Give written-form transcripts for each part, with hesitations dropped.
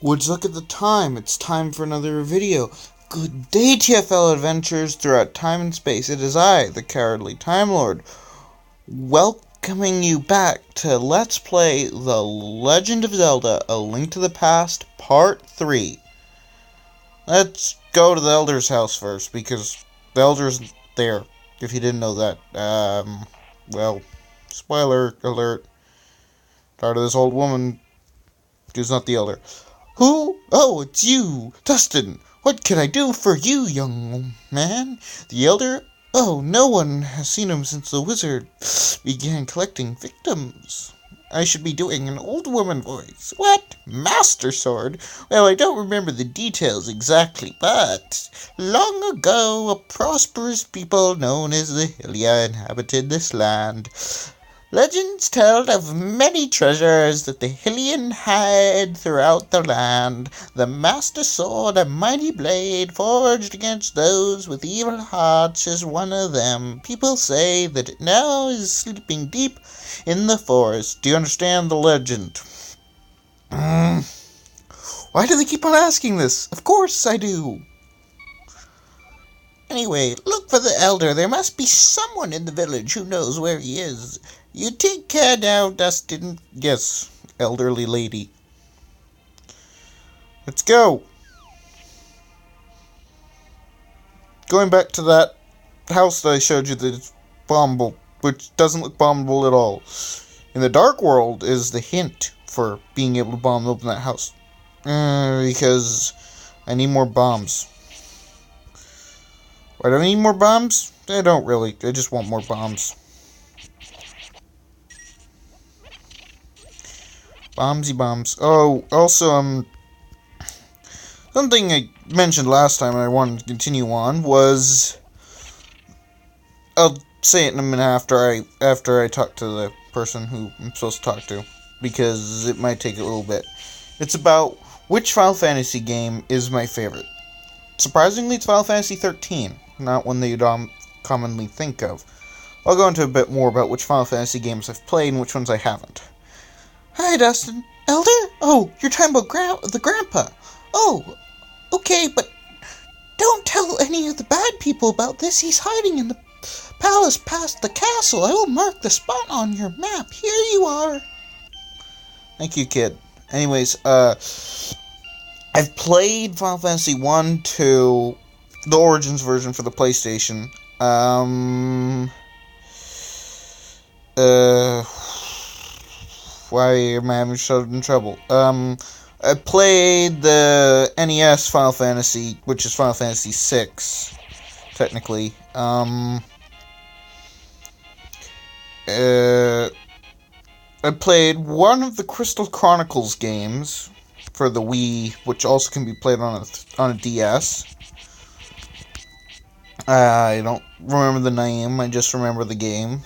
Would you look at the time? It's time for another video. Good day to you, fellow adventurers throughout time and space. It is I, the Cowardly Time Lord, welcoming you back to Let's Play The Legend of Zelda, A Link to the Past, Part 3. Let's go to the Elder's house first, because the Elder's there, if you didn't know that. Well, spoiler alert. Tired of this old woman who's not the Elder. Who? Oh, it's you, Dustin. What can I do for you, young man? The Elder? Oh, no one has seen him since the wizard began collecting victims. I should be doing an old woman voice. What? Master Sword? Well, I don't remember the details exactly, but long ago, a prosperous people known as the Hylia inhabited this land. Legends tell of many treasures that the Hylian hid throughout the land. The Master Sword, a mighty blade forged against those with evil hearts, is one of them. People say that it now is sleeping deep in the forest. Do you understand the legend? Why do they keep on asking this? Of course I do. Anyway, look for the Elder. There must be someone in the village who knows where he is. You take care now, Dustin. Yes, elderly lady. Let's go. Going back to that house that I showed you that's bombable, which doesn't look bombable at all. In the Dark World is the hint for being able to bomb open that house. Because I need more bombs. Why do I need more bombs? I don't really. I just want more bombs. Bombsy bombs. Oh, also, something I mentioned last time and I wanted to continue on was, I'll say it in a minute after I talk to the person who I'm supposed to talk to, because it might take a little bit. It's about which Final Fantasy game is my favorite. Surprisingly, it's Final Fantasy 13, not one that you'd commonly think of. I'll go into a bit more about which Final Fantasy games I've played and which ones I haven't. Hi, Dustin. Elder? Oh, you're talking about the grandpa. Oh, okay, but don't tell any of the bad people about this. He's hiding in the palace past the castle. I will mark the spot on your map. Here you are. Thank you, kid. Anyways, I've played Final Fantasy 1 to the Origins version for the PlayStation. Why am I having trouble? I played the NES Final Fantasy, which is Final Fantasy 6, technically. I played one of the Crystal Chronicles games for the Wii, which also can be played on a DS. I don't remember the name, I just remember the game.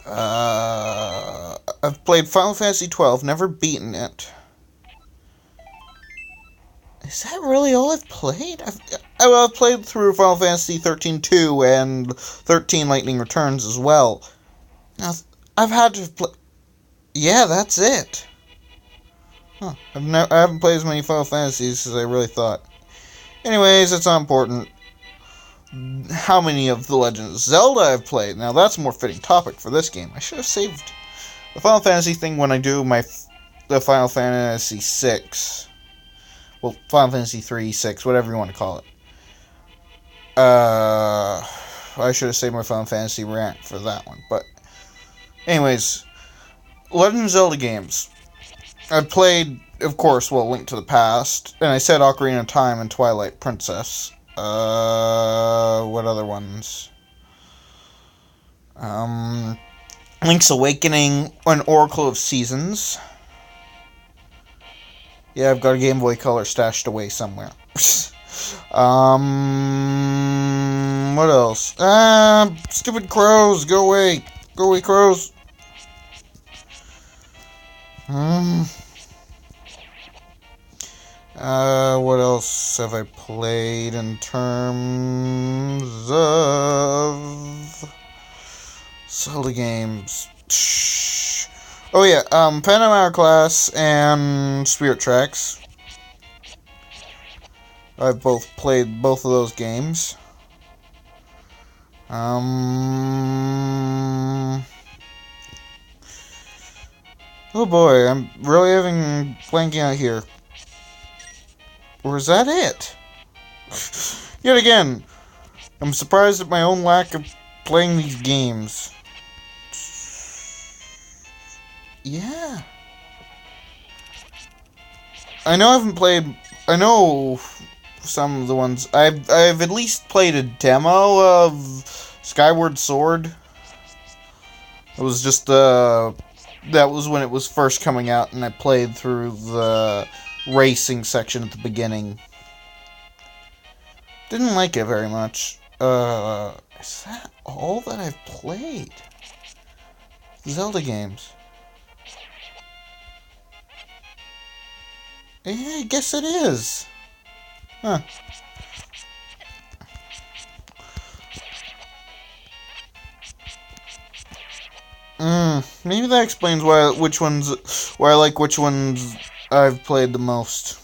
I've played Final Fantasy 12, never beaten it. Is that really all I've played? I've played through Final Fantasy 13-2 and 13 Lightning Returns as well. Now, I've had to play... Yeah, that's it. Huh. I haven't played as many Final Fantasies as I really thought. Anyways, it's not important how many of the Legend of Zelda I've played. Now, that's a more fitting topic for this game. I should have saved the Final Fantasy thing when I do the Final Fantasy 6. Well, Final Fantasy 3, 6, whatever you want to call it. I should have saved my Final Fantasy rant for that one. But, anyways, Legend of Zelda games. I've played, of course, Link to the Past, and I said Ocarina of Time and Twilight Princess. What other ones? Link's Awakening and Oracle of Seasons. Yeah, I've got a Game Boy Color stashed away somewhere. What else? Stupid crows, go away. Go away, crows. What else have I played in terms of Zelda games? Oh yeah, Phantom Hourglass and Spirit Tracks. I've both played both of those games. Oh boy, I'm really having blanking out here. Or is that it? Yet again, I'm surprised at my own lack of playing these games. Yeah. I know I haven't played... I know some of the ones... I've at least played a demo of Skyward Sword. It was just, that was when it was first coming out, and I played through the racing section at the beginning. Didn't like it very much. Is that all that I've played? Zelda games. Yeah, I guess it is. Huh. Maybe that explains why I like which ones I've played the most.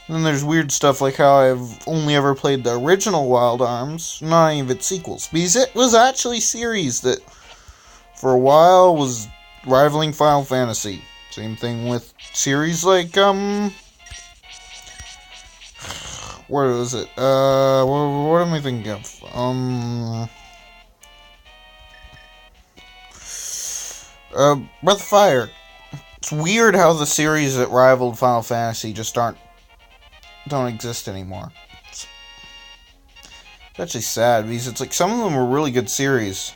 Then there's weird stuff like how I've only ever played the original Wild Arms, not any of its sequels. Because it was actually a series that, for a while, was rivaling Final Fantasy. Same thing with series like, what was it? What am I thinking of? Breath of Fire. It's weird how the series that rivaled Final Fantasy just don't exist anymore. It's actually sad because it's like some of them were really good series.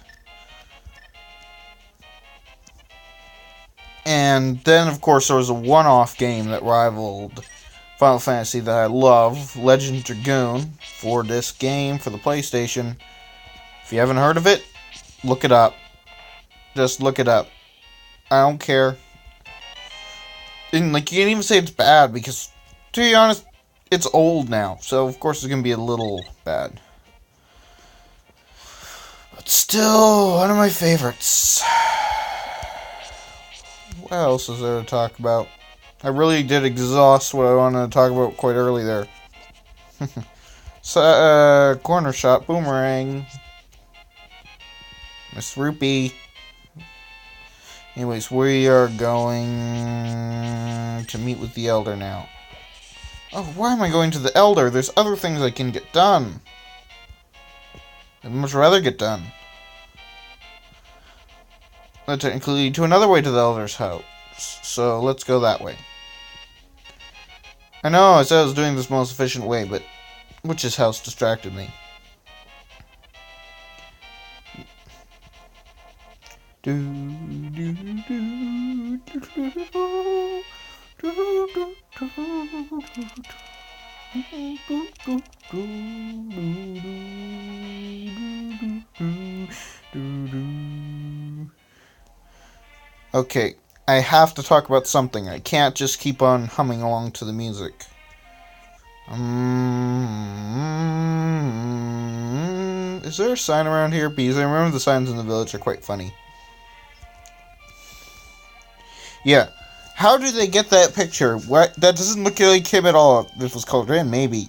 And then, of course, there was a one-off game that rivaled Final Fantasy that I love, Legend Dragoon, 4-disc game for the PlayStation. If you haven't heard of it, look it up. Just look it up. I don't care. And, like, you can't even say it's bad because, to be honest, it's old now. So, of course, it's going to be a little bad. But still, one of my favorites. What else is there to talk about? I really did exhaust what I wanted to talk about quite early there. So, corner shot, boomerang. Miss Rupee. Anyways, we are going to meet with the Elder now. Oh, why am I going to the Elder? There's other things I can get done. I'd much rather get done. That technically lead to another way to the Elder's house. So, let's go that way. I know I said I was doing this most efficient way, but Witch's house distracted me. Okay, I have to talk about something. I can't just keep on humming along to the music. Is there a sign around here? Because I remember the signs in the village are quite funny. Yeah. How did they get that picture? What? That doesn't look like him at all. If this was colored in, maybe.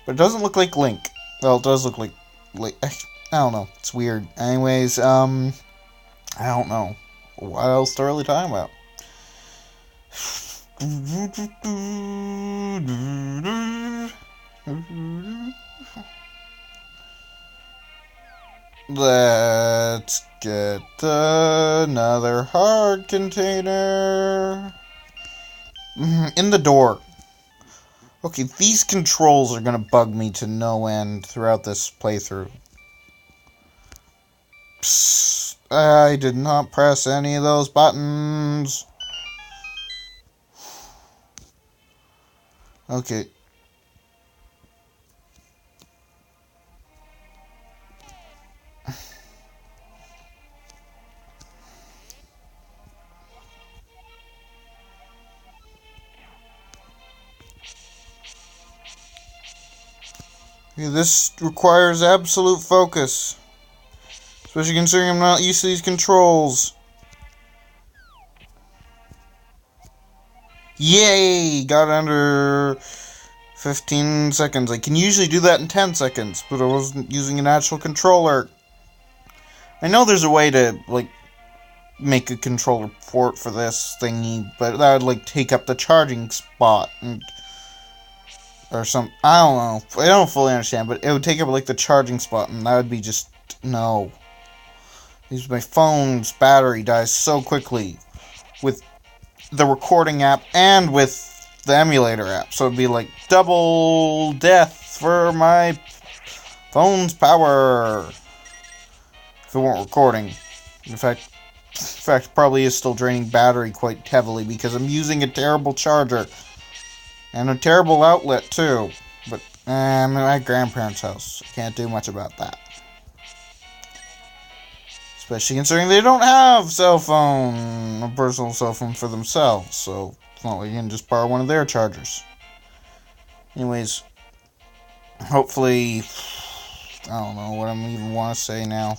But it doesn't look like Link. Well, it does look like... I don't know. It's weird. Anyways, I don't know. What else to really talk about? Let's get another hard container. In the door. Okay, these controls are gonna bug me to no end throughout this playthrough. Psst, I did not press any of those buttons. Okay. This requires absolute focus. Especially considering I'm not used to these controls. Yay! Got under 15 seconds. I can usually do that in 10 seconds, but I wasn't using an actual controller. I know there's a way to, like, make a controller port for this thingy, but that would, like, take up the charging spot, or some, I don't know. I don't fully understand, but it would take up, like, the charging spot, and that would be just, no. My phone's battery dies so quickly with the recording app and with the emulator app, so it'd be like double death for my phone's power if it weren't recording. In fact, probably is still draining battery quite heavily because I'm using a terrible charger and a terrible outlet too. But I'm at my grandparents' house. I can't do much about that. Especially considering they don't have a personal cell phone for themselves, so it's not like you can just borrow one of their chargers. Anyways, hopefully, I don't know what I even want to say now.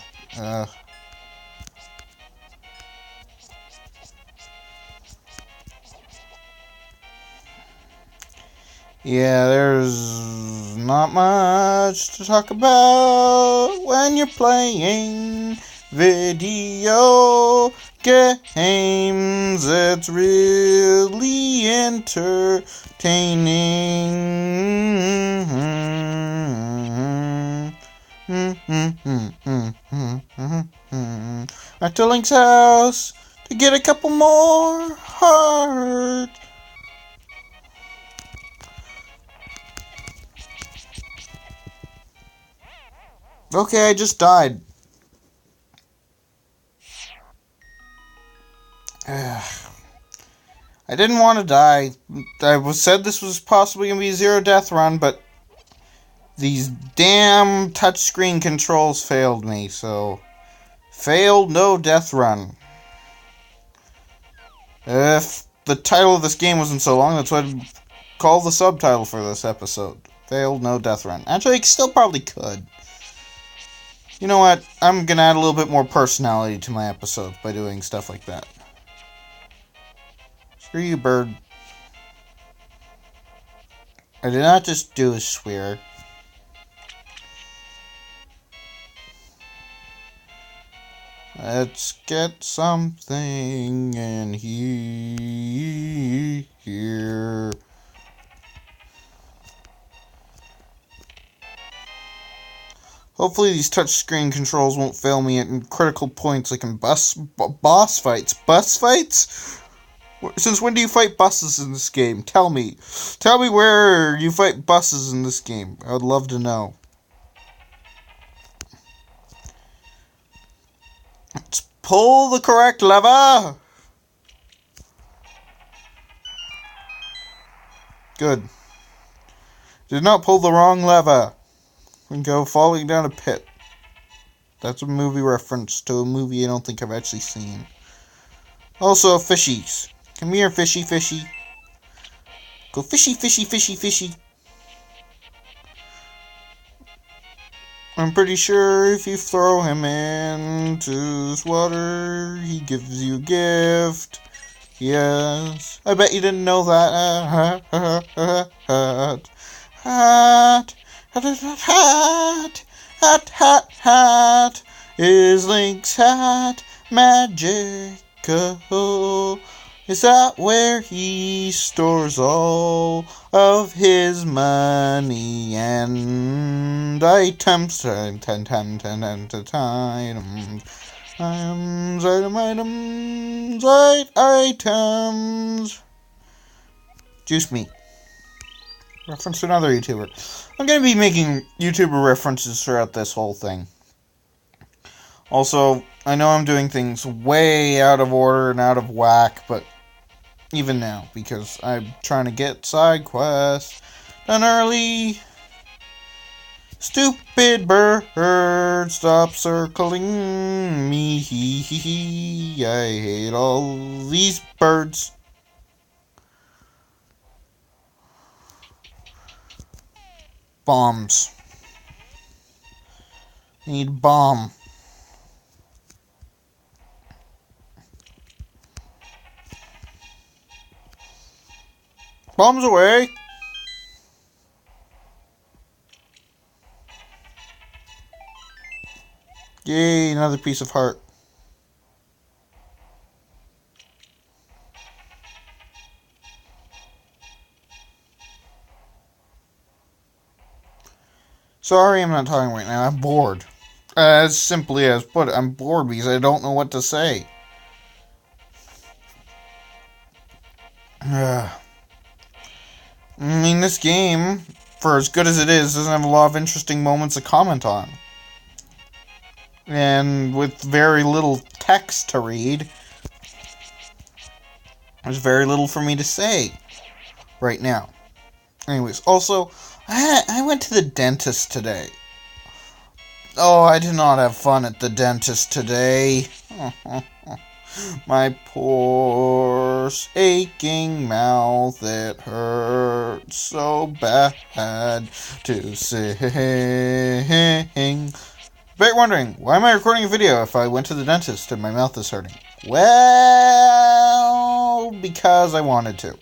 Yeah, there's not much to talk about when you're playing video games. It's really entertaining. Back to Link's house to get a couple more hearts. Okay, I just died. I didn't want to die. I said this was possibly going to be a zero death run, but these damn touchscreen controls failed me, so failed no death run. If the title of this game wasn't so long, that's what I'd call the subtitle for this episode. Failed no death run. Actually, I still probably could. You know what? I'm going to add a little bit more personality to my episodes by doing stuff like that. Screw you, bird. I did not just do a swear. Let's get something in here. Hopefully these touchscreen controls won't fail me at critical points like in boss fights. Bus fights? Since when do you fight buses in this game? Tell me. Tell me where you fight buses in this game. I would love to know. Let's pull the correct lever. Good. Did not pull the wrong lever. And go falling down a pit. That's a movie reference to a movie I don't think I've actually seen. Also, fishies. Come here, fishy, fishy. Go fishy, fishy, fishy, fishy. I'm pretty sure if you throw him into this water, he gives you a gift. Yes. I bet you didn't know that. Hat is Link's hat magical. Is that where he stores all of his money and items? Items. Juice me. Reference to another YouTuber. I'm going to be making YouTuber references throughout this whole thing. Also, I know I'm doing things way out of order and out of whack, but even now, because I'm trying to get side quests done early. Stupid bird, stop circling me. I hate all these birds. Bombs. I need a bomb. Bombs away! Yay, another piece of heart. Sorry, I'm not talking right now. I'm bored. As simply as put it, I'm bored because I don't know what to say. I mean, this game, for as good as it is, doesn't have a lot of interesting moments to comment on. And with very little text to read, there's very little for me to say right now. Anyways, also, I went to the dentist today. Oh, I did not have fun at the dentist today. My poor aching mouth, it hurts so bad to sing. Bet you're wondering, why am I recording a video if I went to the dentist and my mouth is hurting? Well, because I wanted to.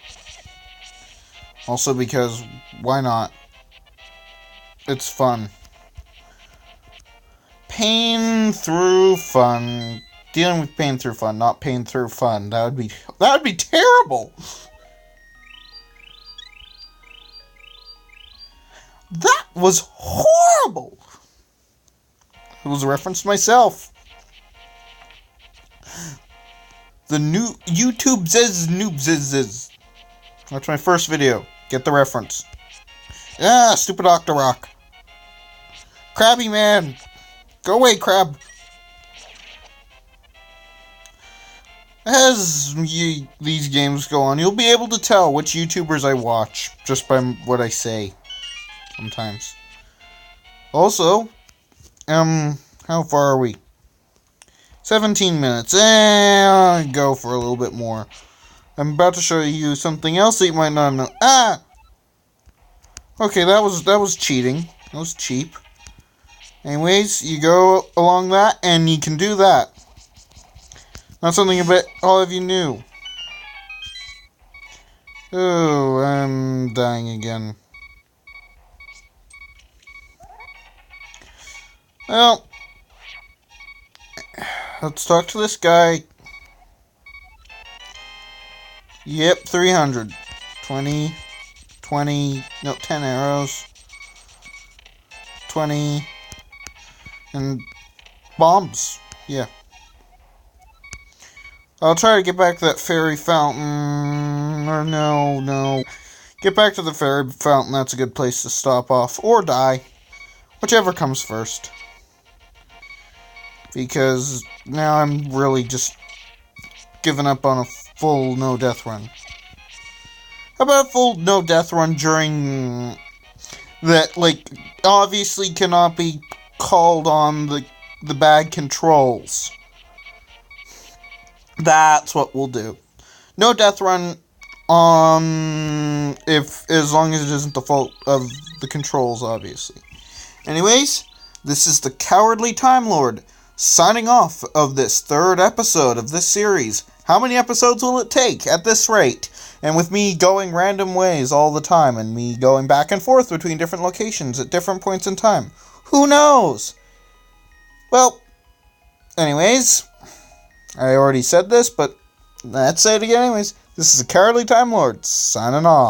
Also because, why not? It's fun. Pain through fun. Dealing with pain through fun, not pain through fun. That would be terrible. That was horrible. It was a reference to myself. The new YouTube says noobs is. That's my first video. Get the reference. Ah, stupid Octorok. Krabby man. Go away, crab. As these games go on, you'll be able to tell which YouTubers I watch just by what I say sometimes. Also, how far are we? 17 minutes. I'll go for a little bit more. I'm about to show you something else that you might not know. Ah! Okay, that was cheating. That was cheap. Anyways, you go along that, and you can do that. Not something I bet all of you knew. Oh, I'm dying again. Well, let's talk to this guy. Yep, 300. 20, no, 10 arrows. 20, and bombs. Yeah. I'll try to get back to that fairy fountain. Or no. Get back to the fairy fountain. That's a good place to stop off. Or die. Whichever comes first. Because now I'm really just giving up on a full no-death run. How about a full no-death run during that, like, obviously cannot be called on the bad controls. That's what we'll do. No death run as long as it isn't the fault of the controls, obviously. Anyways, this is the Cowardly Time Lord signing off of this third episode of this series. How many episodes will it take at this rate? And with me going random ways all the time, and me going back and forth between different locations at different points in time. Who knows? Well, anyways, I already said this, but let's say it again anyways. This is the Cowardly Time Lord, signing off.